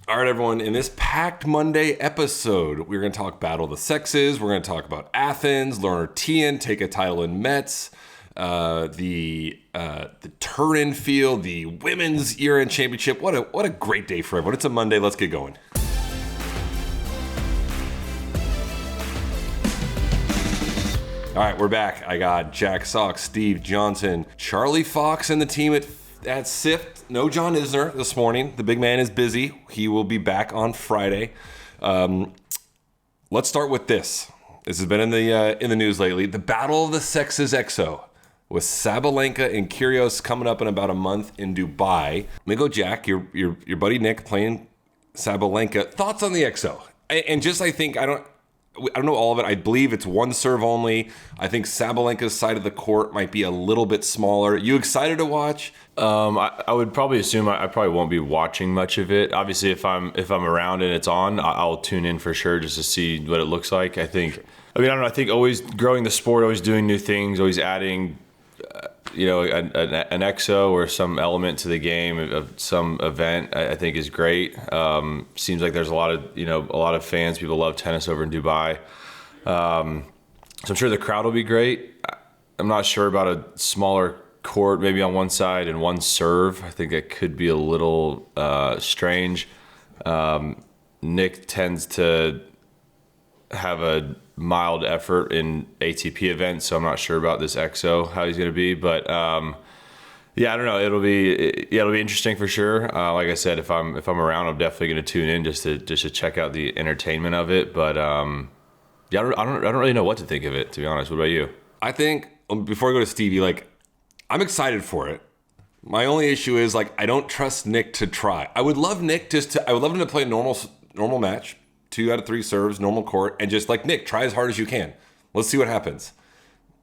All right, everyone. In this packed Monday episode, we're going to talk Battle of the Sexes. We're going to talk about Athens, Learner Tien take a title in Metz, the Turin field, the women's year-end championship. What a great day for everyone. It's a Monday. Let's get going. All right, we're back. I got Jack Sock, Steve Johnson, Charlie Fox, and the team at SIFT. No John Isner this morning. The big man is busy. He will be back on Friday. Let's start with this. This has been in the news lately. The Battle of the Sexes XO with Sabalenka and Kyrgios coming up in about a month in Dubai. Let me go, Jack. Your buddy Nick playing Sabalenka. Thoughts on the XO? And just I don't know all of it. I believe it's one serve only. I think Sabalenka's side of the court might be a little bit smaller. You excited to watch? I would probably assume I probably won't be watching much of it. Obviously, if I'm around and it's on, I'll tune in for sure just to see what it looks like. I don't know. I think always growing the sport, always doing new things, always adding, an XO or some element to the game of some event. I think is great. Seems like there's a lot of fans. People love tennis over in Dubai. So I'm sure the crowd will be great. I'm not sure about a smaller court, maybe on one side and one serve. I think that could be a little strange. Nick tends to have a mild effort in ATP events, so I'm not sure about this XO, how he's going to be. But I don't know. It'll be interesting for sure. Like I said, if I'm around, I'm definitely going to tune in just to check out the entertainment of it. But I don't really know what to think of it, to be honest. What about you? I think before I go to Stevie, I'm excited for it. My only issue is I don't trust Nick to try. I would love Nick I would love him to play a normal match, 2 out of 3 serves, normal court, and just Nick, try as hard as you can. Let's see what happens.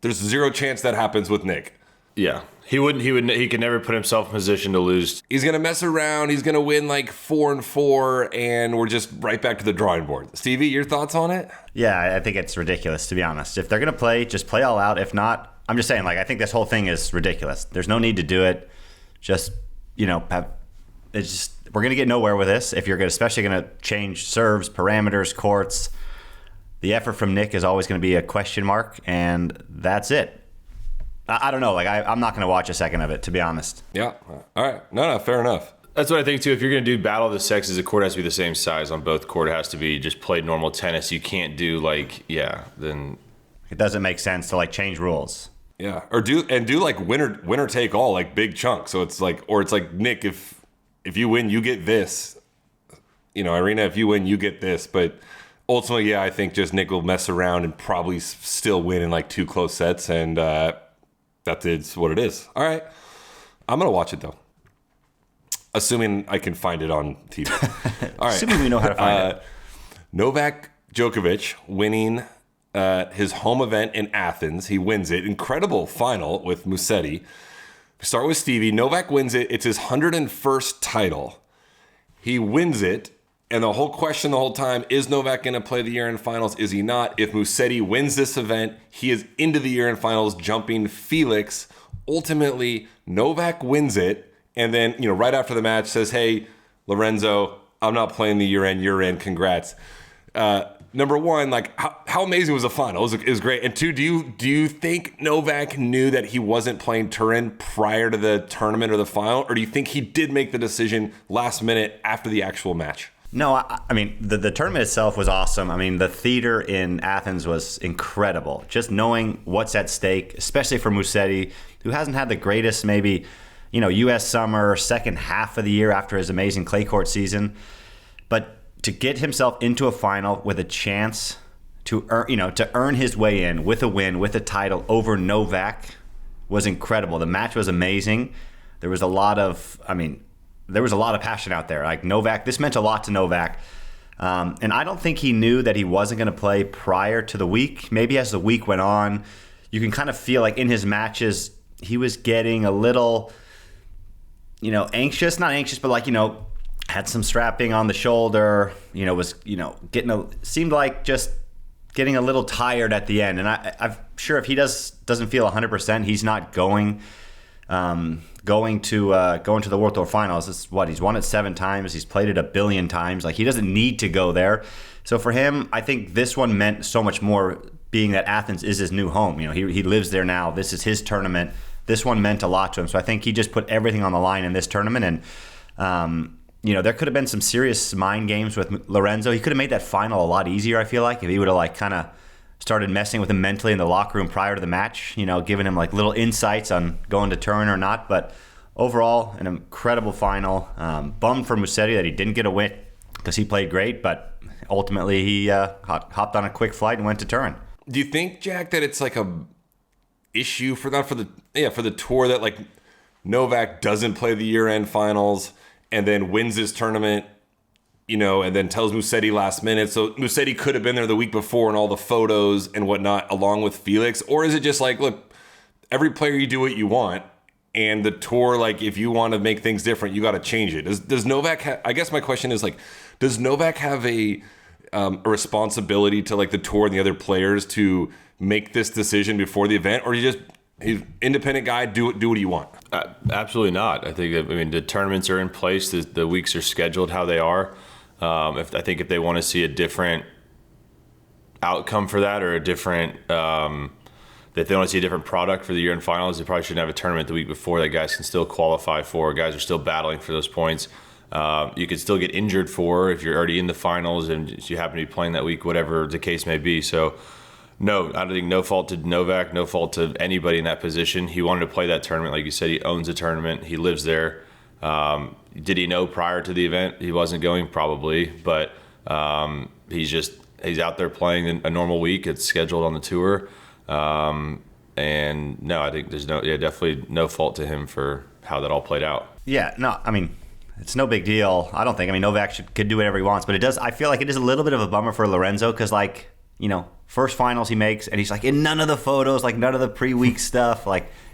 There's 0 chance that happens with Nick. Yeah, he could never put himself in position to lose. He's gonna mess around. He's gonna win 4-4, and we're just right back to the drawing board. Stevie, your thoughts on it? Yeah, I think it's ridiculous, to be honest. If they're gonna play, just play all out. If not, I'm just saying, I think this whole thing is ridiculous. There's no need to do it. Just, we're going to get nowhere with this. If you're especially going to change serves, parameters, courts, the effort from Nick is always going to be a question mark, and that's it. I don't know. I'm not going to watch a second of it, to be honest. Yeah. All right. No, fair enough. That's what I think, too. If you're going to do Battle of the Sexes, the court has to be the same size on both court. It has to be just played normal tennis. You can't do, then... It doesn't make sense to, change rules. Yeah, or do winner take all, big chunks. So it's Nick, if you win, you get this. Irina, if you win, you get this. But ultimately, I think just Nick will mess around and probably still win in 2 close sets, and that is what it is. All right, I'm gonna watch it though, assuming I can find it on TV. All right, assuming we know how to find it. Novak Djokovic winning his home event in Athens. He wins it. Incredible final with Musetti. We start with Stevie. Novak wins it. It's his 101st title. He wins it. And the whole question the whole time, is Novak going to play the year-end finals? Is he not? If Musetti wins this event, he is into the year-end finals, jumping Felix. Ultimately, Novak wins it. And then, right after the match says, hey, Lorenzo, I'm not playing the year-end. You're in. Congrats. Number one, how amazing was the final? It was great. And 2, do you think Novak knew that he wasn't playing Turin prior to the tournament or the final? Or do you think he did make the decision last minute after the actual match? No, I mean, the tournament itself was awesome. I mean, the theater in Athens was incredible. Just knowing what's at stake, especially for Musetti, who hasn't had the greatest maybe, U.S. summer, second half of the year after his amazing clay court season. But to get himself into a final with a chance to earn his way in with a win, with a title over Novak was incredible. The match was amazing. There was a lot of passion out there. Novak, this meant a lot to Novak. And I don't think he knew that he wasn't going to play prior to the week. Maybe as the week went on, you can kind of feel in his matches, he was getting a little, anxious, not anxious, but had some strapping on the shoulder, seemed like just getting a little tired at the end. And I'm sure if he doesn't feel 100%, he's not going. going to the World Tour Finals. He's won it 7 times. He's played it 1 billion times. Like, he doesn't need to go there. So for him, I think this one meant so much more, being that Athens is his new home. He lives there now. This is his tournament. This one meant a lot to him. So I think he just put everything on the line in this tournament. And there could have been some serious mind games with Lorenzo. He could have made that final a lot easier, I feel like, if he would have kind of started messing with him mentally in the locker room prior to the match, giving him little insights on going to Turin or not. But overall, an incredible final. Bummed for Musetti that he didn't get a win because he played great, but ultimately he hopped on a quick flight and went to Turin. Do you think, Jack, that it's a issue for the tour that Novak doesn't play the year-end finals and then wins this tournament, and then tells Musetti last minute? So Musetti could have been there the week before and all the photos and whatnot along with Felix. Or is it just look, every player, you do what you want, and the tour, if you want to make things different, you got to change it. Does Novak I guess my question is, does Novak have a responsibility to the tour and the other players to make this decision before the event? Or he's an independent guy, do what you want? Absolutely not. I think the tournaments are in place. The weeks are scheduled how they are. I think if they want to see a different outcome for that, or a different, if they want to see a different product for the year-end finals, they probably shouldn't have a tournament the week before that guys can still qualify for. Guys are still battling for those points. You could still get injured for if you're already in the finals and you happen to be playing that week, whatever the case may be. So, no, I don't think, no fault to Novak, no fault to anybody in that position. He wanted to play that tournament. Like you said, he owns the tournament. He lives there. Did he know prior to the event he wasn't going? Probably. But he's out there playing a normal week. It's scheduled on the tour. And no, I think there's definitely no fault to him for how that all played out. Yeah, no, I mean, it's no big deal. I don't think. I mean, Novak could do whatever he wants, but I feel like it is a little bit of a bummer for Lorenzo because, first finals he makes, and he's in none of the photos, none of the pre-week stuff.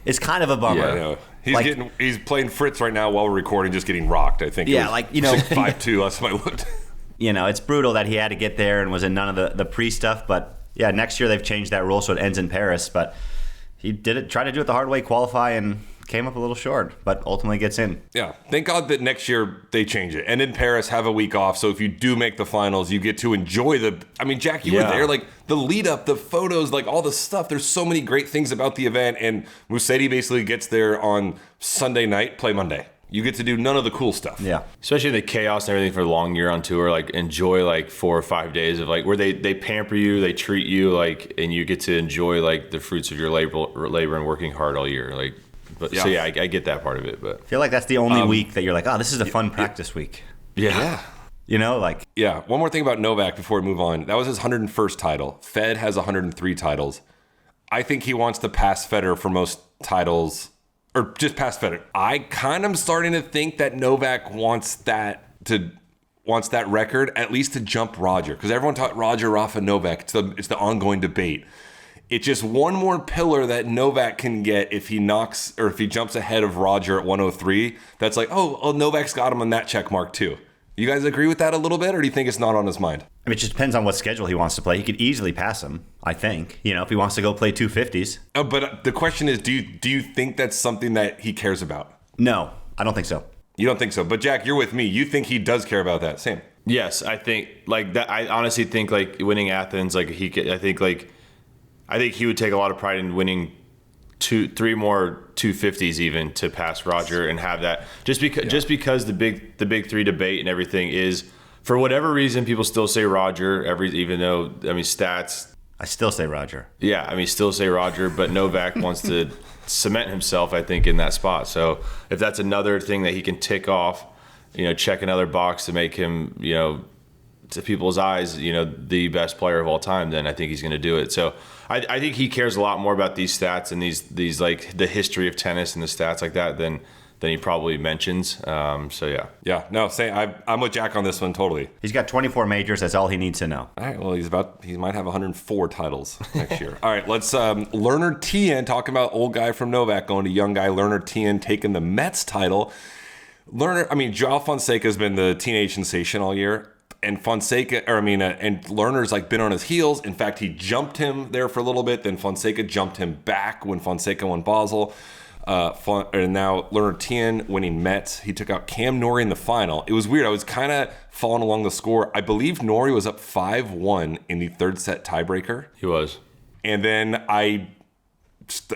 It's kind of a bummer. Yeah, he's playing Fritz right now while we're recording, just getting rocked. I think. Yeah, 5-2 last time I looked. It's brutal that he had to get there and was in none of the pre stuff. But yeah, next year they've changed that rule so it ends in Paris. But he tried to do it the hard way, qualify, and came up a little short, but ultimately gets in. Yeah, thank God that next year they change it. And in Paris, have a week off, so if you do make the finals, you get to enjoy Jack, you were there, the lead up, the photos, all the stuff. There's so many great things about the event, and Musetti basically gets there on Sunday night, play Monday. You get to do none of the cool stuff. Yeah. Especially the chaos and everything for a long year on tour, enjoy 4 or 5 days of where they pamper you, they treat you, and you get to enjoy the fruits of your labor and working hard all year. So I get that part of it, but I feel like that's the only week that you're this is a fun practice week. Yeah. Yeah. One more thing about Novak before we move on. That was his 101st title. Fed has 103 titles. I think he wants to pass Federer for most titles, or just pass Federer. I kind of am starting to think that Novak wants that record, at least to jump Roger, because everyone taught Roger, Rafa, Novak. It's the ongoing debate. It's just one more pillar that Novak can get if he knocks or if he jumps ahead of Roger at 103. That's Novak's got him on that check mark too. You guys agree with that a little bit, or do you think it's not on his mind? I mean, it just depends on what schedule he wants to play. He could easily pass him, I think. If he wants to go play 250s. Oh, but the question is, do you think that's something that he cares about? No, I don't think so. You don't think so? But Jack, you're with me. You think he does care about that? Same. Yes, I think that. I honestly think winning Athens, I think he would take a lot of pride in winning 3 more 250s even to pass Roger and have that. Just because the big three debate and everything is, for whatever reason, people still say Roger. Even though stats. I still say Roger. Yeah, still say Roger, but Novak wants to cement himself, I think, in that spot. So if that's another thing that he can tick off, check another box to make him, to people's eyes, the best player of all time, then I think he's going to do it. So I think he cares a lot more about these stats and these the history of tennis and the stats like that than he probably mentions. Yeah. No, I'm with Jack on this one totally. He's got 24 majors. That's all he needs to know. All right. Well, he might have 104 titles next year. All right. Let's Learner Tien, talking about old guy from Novak going to young guy. Learner Tien taking the Metz title. Joao Fonseca has been the teenage sensation all year. And and Lerner's been on his heels. In fact, he jumped him there for a little bit. Then Fonseca jumped him back when Fonseca won Basel. And now Learner Tien winning Metz. He took out Cam Norrie in the final. It was weird. I was kind of following along the score. I believe Norrie was up 5-1 in the third set tiebreaker. He was. And then I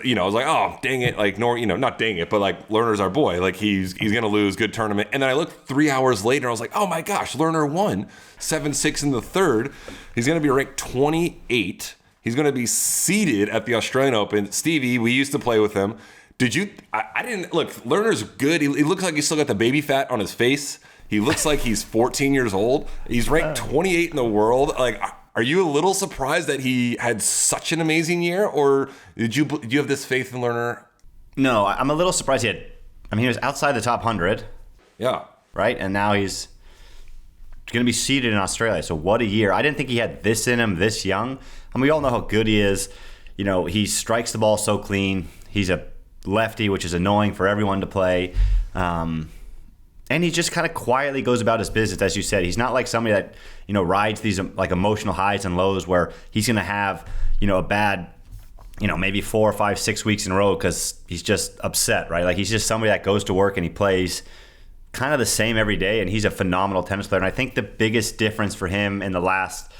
was like, oh, dang it. Like, Norrie, not dang it, but like, Lerner's our boy. Like, he's going to lose. Good tournament. And then I looked 3 hours later. I was like, oh my gosh, Lerner won 7-6 in the third. He's going to be ranked 28. He's going to be seeded at the Australian Open. Stevie, we used to play with him. Did you? I didn't. Look, Lerner's good. He looks like he's still got the baby fat on his face. He looks like he's 14 years old. He's ranked 28 in the world. Like, are you a little surprised that he had such an amazing year, or do you have this faith in Lerner? No, I'm a little surprised he was outside the top 100. Yeah. Right? And now he's going to be seeded in Australia. So what a year. I didn't think he had this in him this young. We all know how good he is. He strikes the ball so clean. He's a lefty, which is annoying for everyone to play. And he just kind of quietly goes about his business, as you said. He's not like somebody that, rides these like emotional highs and lows where he's going to have, a bad, maybe 4 or 5, 6 weeks in a row because he's just upset, right? Like, he's just somebody that goes to work and he plays kind of the same every day, and he's a phenomenal tennis player. And I think the biggest difference for him in the last,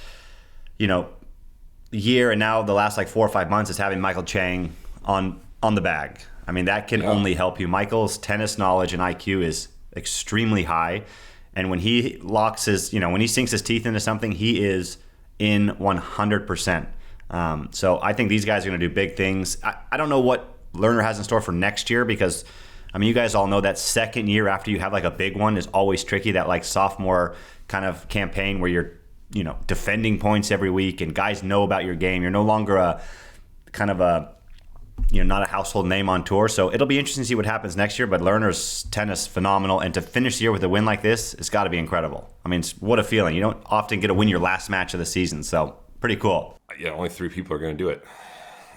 year and now the last like 4 or 5 months is having Michael Chang on the bag. That can only help you. Michael's tennis knowledge and IQ is extremely high, and when he locks when he sinks his teeth into something, he is in 100%. So I think these guys are going to do big things. I don't know what Lerner has in store for next year because, you guys all know that second year after you have like a big one is always tricky. That like sophomore kind of campaign where you're, defending points every week and guys know about your game. You're no longer a kind of a, not a household name on tour. So it'll be interesting to see what happens next year. But Lerner's tennis, phenomenal. And to finish the year with a win like this, it's got to be incredible. What a feeling. You don't often get to win your last match of the season. So pretty cool. Yeah, only 3 people are going to do it.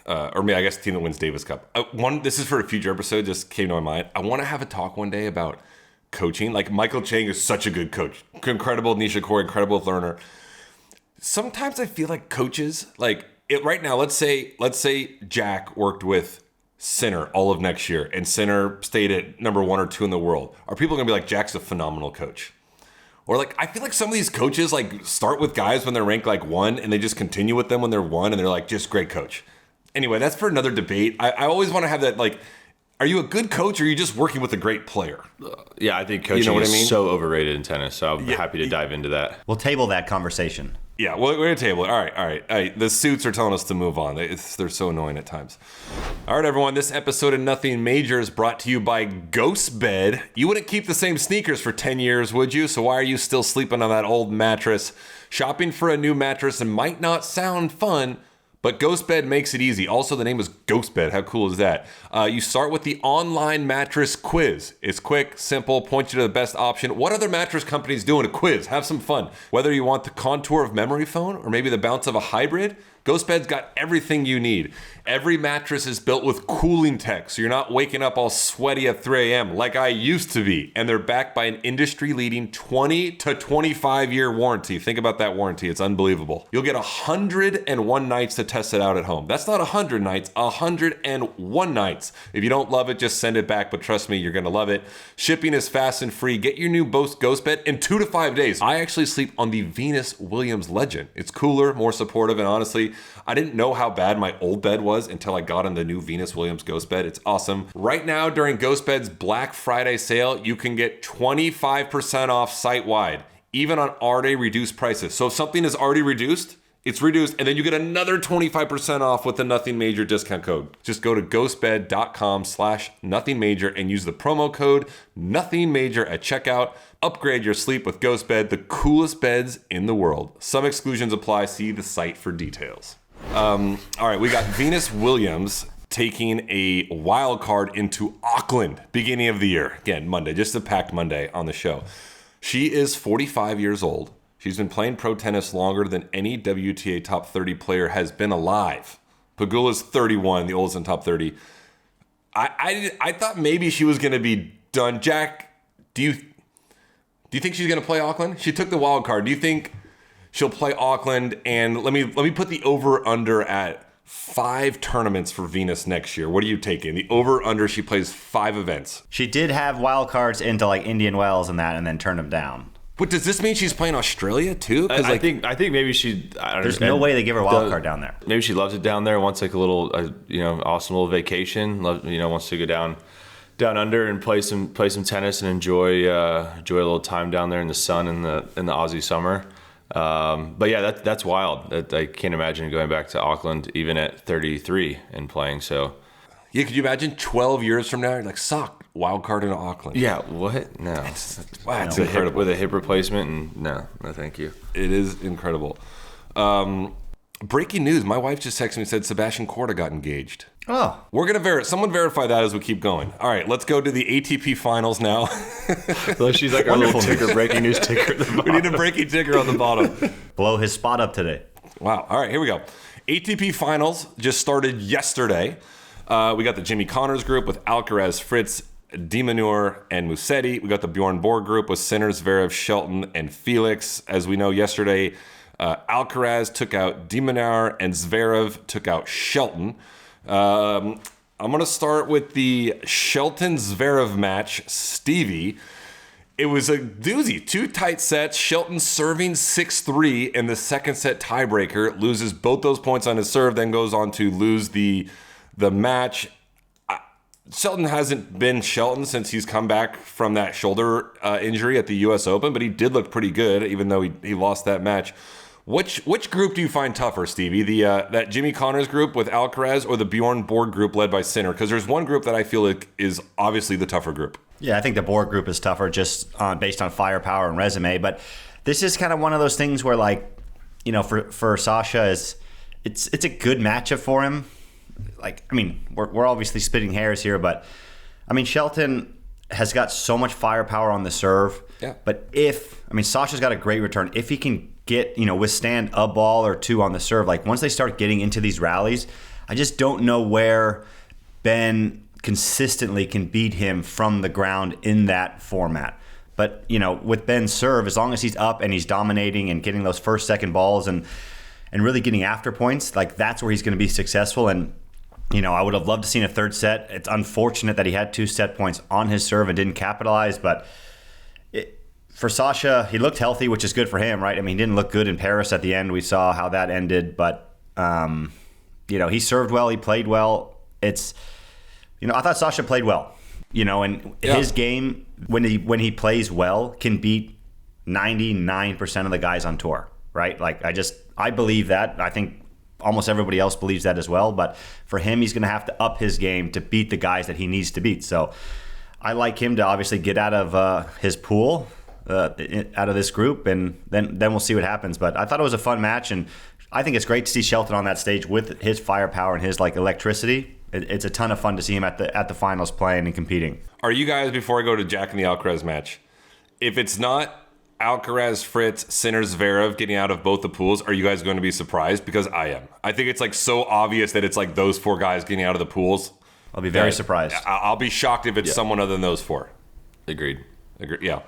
Or me, I guess the team that wins Davis Cup. This is for a future episode, just came to my mind. I want to have a talk one day about coaching. Like, Michael Chang is such a good coach. Incredible with Nishikori, incredible with Lerner. Sometimes I feel like coaches, right now, let's say Jack worked with Sinner all of next year and Sinner stayed at number 1 or 2 in the world. Are people going to be like, Jack's a phenomenal coach? Or I feel like some of these coaches start with guys when they're ranked 1 and they just continue with them when they're 1 and they're just great coach. Anyway, that's for another debate. I always want to have that, are you a good coach or are you just working with a great player? Yeah, I think coaching is so overrated in tennis, so I'm happy to dive into that. We'll table that conversation. Yeah, we're going to table it. All right. The suits are telling us to move on. They're so annoying at times. All right, everyone. This episode of Nothing Major is brought to you by Ghost Bed. You wouldn't keep the same sneakers for 10 years, would you? So why are you still sleeping on that old mattress? Shopping for a new mattress might not sound fun, but Ghost Bed makes it easy. Also, the name is Ghost Bed. How cool is that? You start with the online mattress quiz. It's quick, simple, points you to the best option. What other mattress companies doing a quiz? Have some fun. Whether you want the contour of memory foam or maybe the bounce of a hybrid, Ghost Bed's got everything you need. Every mattress is built with cooling tech, so you're not waking up all sweaty at 3 a.m. like I used to be. And they're backed by an industry-leading 20 to 25-year warranty. Think about that warranty. It's unbelievable. You'll get 101 nights to test it out at home. That's not 100 nights, 101 nights. If you don't love it, just send it back, but trust me, you're going to love it. Shipping is fast and free. Get your new Ghost Bed in 2 to 5 days. I actually sleep on the Venus Williams Legend. It's cooler, more supportive, and honestly, I didn't know how bad my old bed was until I got on the new Venus Williams Ghost Bed. It's awesome. Right now, during Ghost Bed's Black Friday sale, you can get 25% off site-wide, even on already reduced prices. So if something is already reduced, it's reduced, and then you get another 25% off with the Nothing Major discount code. Just go to ghostbed.com/nothingmajor and use the promo code NOTHINGMAJOR at checkout. Upgrade your sleep with Ghost Bed, the coolest beds in the world. Some exclusions apply. See the site for details. All right, we got Venus Williams taking a wild card into Auckland beginning of the year. Again, Monday, just a packed Monday on the show. She is 45 years old. She's been playing pro tennis longer than any WTA top 30 player has been alive. Pegula's 31, the oldest in top 30. I thought maybe she was going to be done. Jack, do you think she's going to play Auckland? She took the wild card. Do you think she'll play Auckland? And let me put the over under at 5 tournaments for Venus next year. What are you taking? The over/under, she plays 5 events. She did have wild cards into like Indian Wells and that, and then turned them down. But does this mean she's playing Australia too? I think maybe she. There's no way they give her a wild card down there. Maybe she loves it down there. Wants like a little, awesome little vacation. Wants to go down under and play some tennis and enjoy a little time down there in the sun in the Aussie summer. But yeah, that's wild. I can't imagine going back to Auckland even at 33 and playing. So yeah, could you imagine 12 years from now? You're like, wild card in Auckland. Yeah, what? No. Wow, it's incredible. With a hip replacement, and no, thank you. It is incredible. Breaking news: my wife just texted me and said Sebastian Korda got engaged. Oh, we're gonna someone verify that as we keep going. All right, let's go to the ATP Finals now. Well, she's like our little ticker, breaking news ticker. At the bottom. We need a breaking ticker on the bottom. Blow his spot up today. Wow. All right, here we go. ATP Finals just started yesterday. We got the Jimmy Connors group with Alcaraz, Fritz, De Minaur, and Musetti. We got the Bjorn Borg group with Sinner, Zverev, Shelton, and Felix. As we know, yesterday, Alcaraz took out De Minaur and Zverev took out Shelton. I'm going to start with the Shelton-Zverev match. Stevie, it was a doozy. 2 tight sets. Shelton serving 6-3 in the second set tiebreaker. Loses both those points on his serve, then goes on to lose the match. Shelton hasn't been Shelton since he's come back from that shoulder injury at the U.S. Open, but he did look pretty good, even though he lost that match. Which group do you find tougher, Stevie? That Jimmy Connors group with Alcaraz or the Bjorn Borg group led by Sinner? Because there's one group that I feel like is obviously the tougher group. Yeah, I think the Borg group is tougher just based on firepower and resume. But this is kind of one of those things where, like, for Sasha, it's a good matchup for him. Like, I mean, we're obviously splitting hairs here, but I mean, Shelton has got so much firepower on the serve. Yeah. But Sasha's got a great return. If he can withstand a ball or 2 on the serve, like once they start getting into these rallies, I just don't know where Ben consistently can beat him from the ground in that format. But, with Ben's serve, as long as he's up and he's dominating and getting those first, second balls and really getting after points, like that's where he's going to be successful. And, I would have loved to seen a third set. It's unfortunate that he had 2 set points on his serve and didn't capitalize, but for Sasha, he looked healthy, which is good for him, right? I mean, he didn't look good in Paris at the end. We saw how that ended, but he served well, he played well. I thought Sasha played well. His game when he plays well can beat 99% of the guys on tour, right? Like I believe that. I think almost everybody else believes that as well, but for him, he's going to have to up his game to beat the guys that he needs to beat. So I like him to obviously get out of his pool. Out of this group, and then we'll see what happens. But I thought it was a fun match, and I think it's great to see Shelton on that stage with his firepower and his electricity. It's a ton of fun to see him at the finals playing and competing. Are you guys, before I go to Jack and the Alcaraz match, if it's not Alcaraz, Fritz, Sinner, Zverev getting out of both the pools, are you guys going to be surprised? Because I am. I think it's so obvious that it's those 4 guys getting out of the pools. I'll be very surprised. I'll be shocked if it's someone other than those 4. Agreed. Yeah.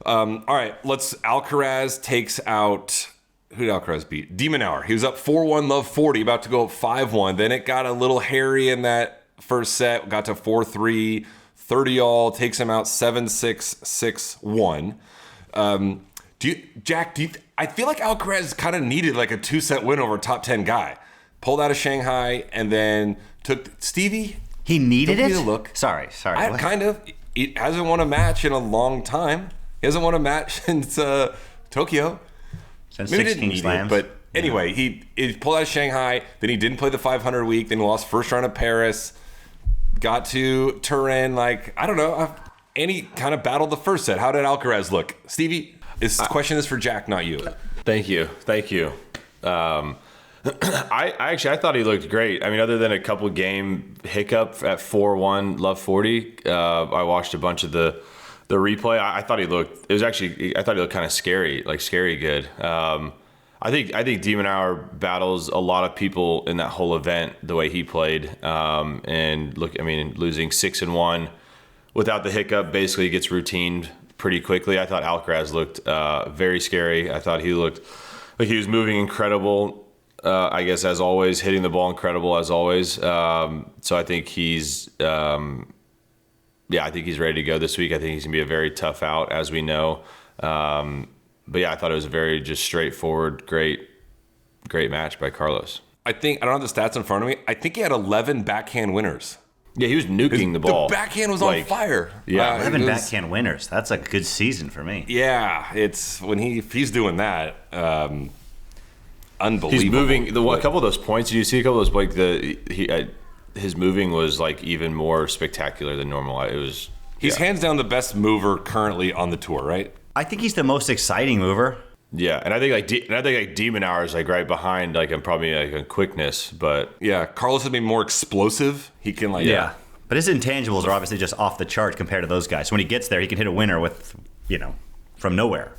All right, Alcaraz takes out, who did Alcaraz beat? De Minaur. He was up 4-1, love 40, about to go up 5-1. Then it got a little hairy in that first set, got to 4-3, 30-all, takes him out 7-6, 6-1. I feel like Alcaraz kind of needed a 2-set win over a top 10 guy. Pulled out of Shanghai and then took Stevie. He needed it? Look. Sorry. Kind of. He hasn't won a match in a long time. He hasn't won a match since Tokyo. Since Maybe 16 slams. But anyway, he pulled out of Shanghai. Then he didn't play the 500 week. Then he lost first round of Paris. Got to Turin. I don't know. And he kind of battled the first set. How did Alcaraz look? Stevie, this question is for Jack, not you. Thank you. I thought he looked great. I mean, other than a couple game hiccup at 4-1, love 40. I watched a bunch of the replay. I thought he looked kind of scary, scary good. I think De Minaur battles a lot of people in that whole event the way he played. Losing 6-1 without the hiccup basically gets routined pretty quickly. I thought Alcaraz looked very scary. I thought he looked like he was moving incredible. I guess, as always, hitting the ball incredible as always. So I think he's ready to go this week. I think he's going to be a very tough out, as we know. But yeah, I thought it was a very just straightforward, great match by Carlos. I don't have the stats in front of me. I think he had 11 backhand winners. Yeah, he was nuking the ball. The backhand was on fire. Yeah, 11 backhand winners. That's a good season for me. Yeah, it's when he's doing that. Unbelievable. He's moving a couple of those points. Did you see a couple of those? His moving was like even more spectacular than normal. He's hands down the best mover currently on the tour, right? I think he's the most exciting mover. Yeah, and I think Demon Hour is like right behind, like, and probably like a quickness, but yeah, Carlos has been more explosive. He can but his intangibles are obviously just off the chart compared to those guys. So when he gets there, he can hit a winner with, from nowhere.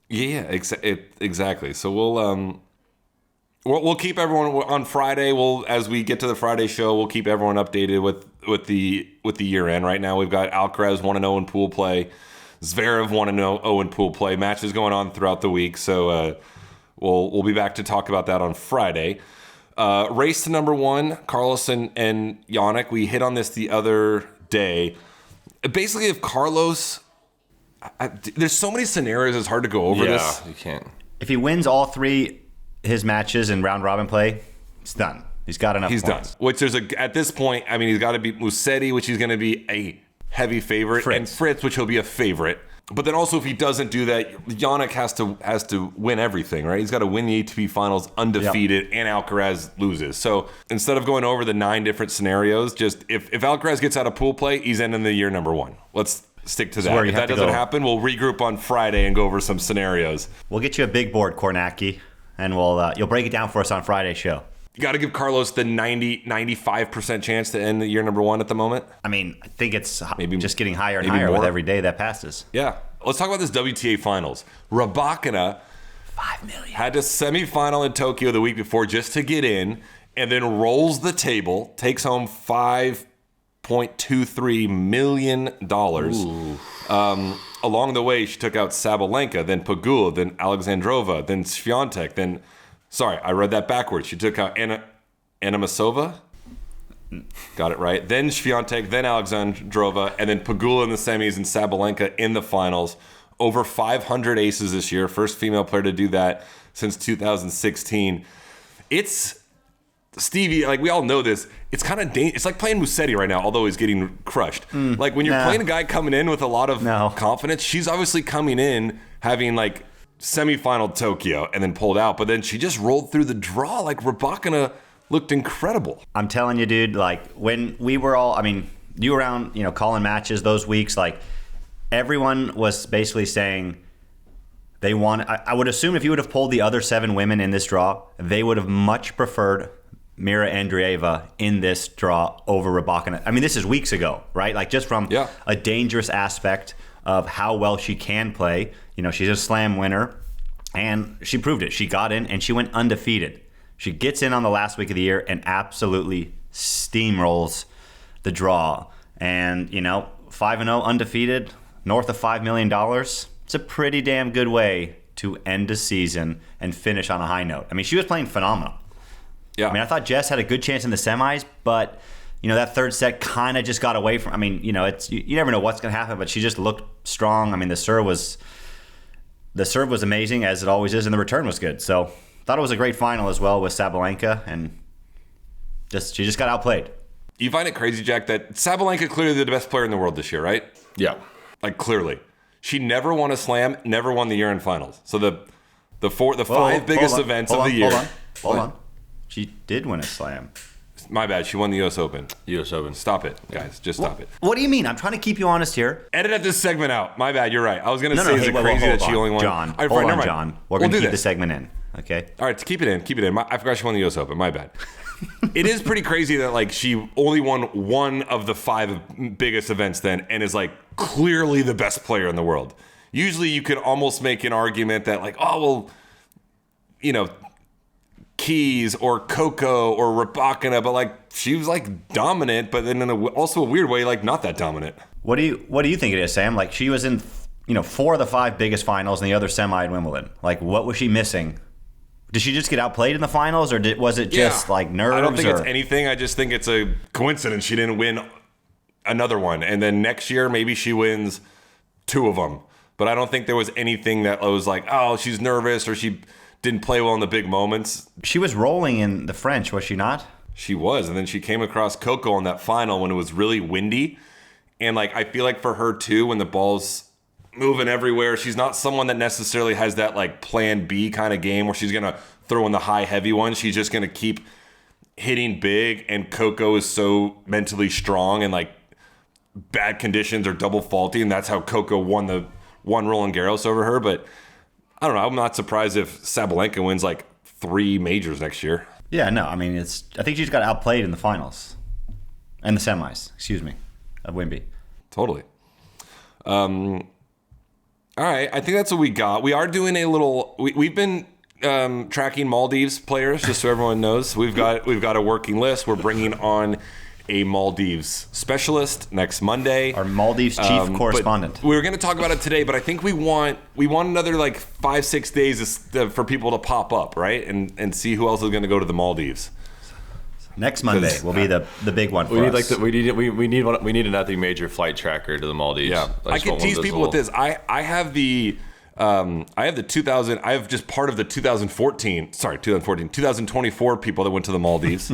Yeah, exactly. So we'll keep everyone on Friday. As we get to the Friday show, we'll keep everyone updated with the year end. Right now, we've got Alcaraz 1-0 in pool play. Zverev 1-0 in pool play. Matches going on throughout the week, so we'll be back to talk about that on Friday. Race to number 1, Carlos and Jannik. We hit on this the other day. Basically, if Carlos, there's so many scenarios, it's hard to go over this. You can't. If he wins all 3 his matches in round robin play, it's done. He's got enough. He's points. done. Which at this point, I mean, he's got to beat Musetti, which he's going to be a heavy favorite, and Fritz, which he'll be a favorite. But then also, if he doesn't do that, Jannik has to win everything, right? He's got to win the ATP Finals undefeated, and Alcaraz loses. So instead of going over the 9 different scenarios, just if Alcaraz gets out of pool play, he's ending the year number 1. Let's stick to that. If that doesn't happen, we'll regroup on Friday and go over some scenarios. We'll get you a big board, Kornacki, and you'll break it down for us on Friday's show. You got to give Carlos the 95% chance to end the year number 1 at the moment. I mean, I think it's maybe just getting higher and maybe higher more with every day that passes. Yeah. Let's talk about this WTA Finals. Rybakina $5 million. had a semifinal in Tokyo the week before just to get in, and then rolls the table, takes home $5.23 million. Along the way, she took out Sabalenka, then Pegula, then Alexandrova, then Swiatek, then... Sorry, I read that backwards. She took out Anamasova. Got it right. Then Swiatek, then Alexandrova, and then Pegula in the semis and Sabalenka in the finals. Over 500 aces this year. First female player to do that since 2016. It's, Stevie, like we all know this, it's kind of it's like playing Musetti right now, although he's getting crushed. Like when you're playing a guy coming in with a lot of confidence, she's obviously coming in having like semifinal Tokyo and then pulled out, but then she just rolled through the draw. Like Rybakina looked incredible. I'm telling you, dude, like when we were all, I mean, you were around, calling matches those weeks, like everyone was basically saying they want, I would assume if you would have pulled the other 7 women in this draw, they would have much preferred Mira Andreeva in this draw over Rybakina. I mean, this is weeks ago, right? Like just from a dangerous aspect of how well she can play. She's a slam winner, and she proved it. She got in, and she went undefeated. She gets in on the last week of the year and absolutely steamrolls the draw. And, 5-0 undefeated, north of $5 million. It's a pretty damn good way to end a season and finish on a high note. I mean, she was playing phenomenal. Yeah. I mean, I thought Jess had a good chance in the semis, but... that third set kind of just got away from... I mean, it's you never know what's going to happen, but she just looked strong. I mean, the serve was amazing, as it always is, and the return was good. So, thought it was a great final as well with Sabalenka, and she just got outplayed. You find it crazy, Jack, that Sabalenka clearly the best player in the world this year, right? Yeah. Like, clearly. She never won a slam, never won the year-end finals. So, the 5 biggest events of the year... Hold on. She did win a slam. My bad. She won the U.S. Open. U.S. Open. Stop it, guys. Just stop it. What do you mean? I'm trying to keep you honest here. Edit this segment out. My bad. You're right. I was going to say, is it crazy that she only won? John, hold on, John. We're going to keep the segment in, okay? All right, keep it in. Keep it in. I forgot she won the U.S. Open. My bad. It is pretty crazy that, like, she only won one of the 5 biggest events then and is, like, clearly the best player in the world. Usually you could almost make an argument that, like, oh, well, Keys or Coco or Rybakina, but like she was like dominant, but then in also a weird way, like not that dominant. What do you think it is, Sam? Like she was in 4 of the 5 biggest finals and the other semi at Wimbledon. Like what was she missing Did she just get outplayed in the finals, or was it just like nerves? I don't think it's anything. I just think it's a coincidence she didn't win another one. And then next year, maybe she wins 2 of them. But I don't think there was anything that was like, oh, she's nervous or she didn't play well in the big moments. She was rolling in the French, was she not? She was. And then she came across Coco in that final when it was really windy. And like I feel like for her too, when the ball's moving everywhere, she's not someone that necessarily has that like plan B kind of game where she's going to throw in the high heavy one. She's just going to keep hitting big, and Coco is so mentally strong, and like bad conditions are double faulty, and that's how Coco won Roland Garros over her. But I don't know, I'm not surprised if Sabalenka wins like 3 majors next year. Yeah, no, I mean, I think she just got outplayed in the finals and the semis, of Wemby. Totally. All right, I think that's what we got. We are doing a little. We've been tracking Maldives players, just so everyone knows. We've got a working list. We're bringing on a Maldives specialist next Monday. Our Maldives chief correspondent. We were going to talk about it today, but I think we want another like 5-6 days for people to pop up, right, and see who else is going to go to the Maldives. Next Monday will be the big one for us. We need a nothing major flight tracker to the Maldives. Yeah, I can tease people with this. I have the 2000. I have just part of the 2024 people that went to the Maldives.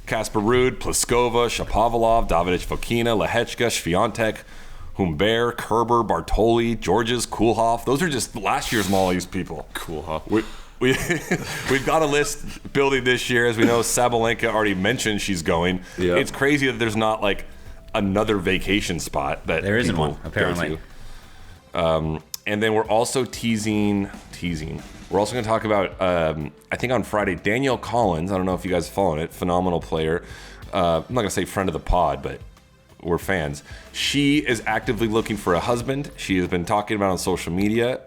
Casper Ruud, Pliskova, Shapovalov, Davidovich Fokina, Lehechka, Swiatek, Humbert, Kerber, Bartoli, Georges, Kulhoff. Those are just last year's Maldives people. Kulhoff. We've got a list building this year. As we know, Sabalenka already mentioned she's going. Yeah. It's crazy that there's not like another vacation spot that there isn't one, apparently. And then we're also teasing. We're also going to talk about, I think on Friday, Danielle Collins. I don't know if you guys are following it. Phenomenal player. I'm not going to say friend of the pod, but we're fans. She is actively looking for a husband. She has been talking about it on social media.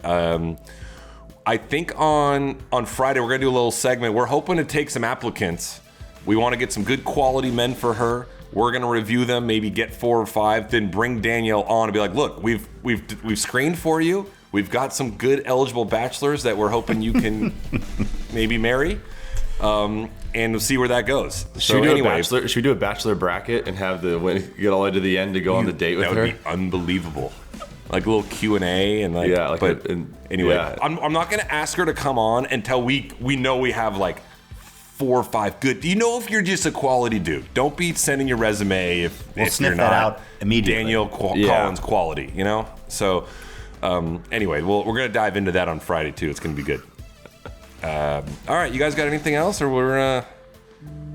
I think on Friday, we're going to do a little segment. We're hoping to take some applicants. We want to get some good quality men for her. We're going to review them, maybe get 4 or 5, then bring Danielle on and be like, look, we've screened for you. We've got some good eligible bachelors that we're hoping you can maybe marry. And we'll see where that goes. Should we do a bachelor bracket and have get all the way to the end to go on the date with her? That would be unbelievable. Like a little Q&A and like, yeah, anyway, yeah. I'm not going to ask her to come on until we know we have like 4 or 5 good. Do you know if you're just a quality dude? Don't be sending your resume if you're not out immediately. Danielle Collins quality, you know? So anyway, we're going to dive into that on Friday too. It's going to be good. All right, you guys got anything else, or we're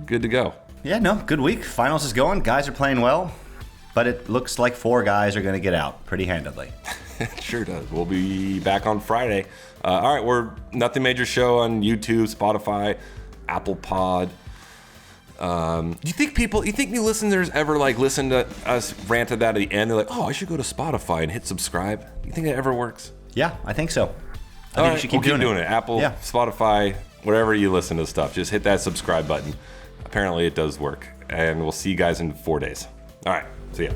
good to go? Yeah, no, good week. Finals is going. Guys are playing well. But it looks like 4 guys are going to get out pretty handedly. It sure does. We'll be back on Friday. All right, we're Nothing Major Show on YouTube, Spotify, Apple Pod. Do you think new listeners ever like listen to us rant at that at the end? They're like, oh, I should go to Spotify and hit subscribe. Do you think that ever works? Yeah, I think so. I think you should keep doing it. Apple, Spotify, wherever you listen to stuff, just hit that subscribe button. Apparently it does work. And we'll see you guys in 4 days. All right. See ya.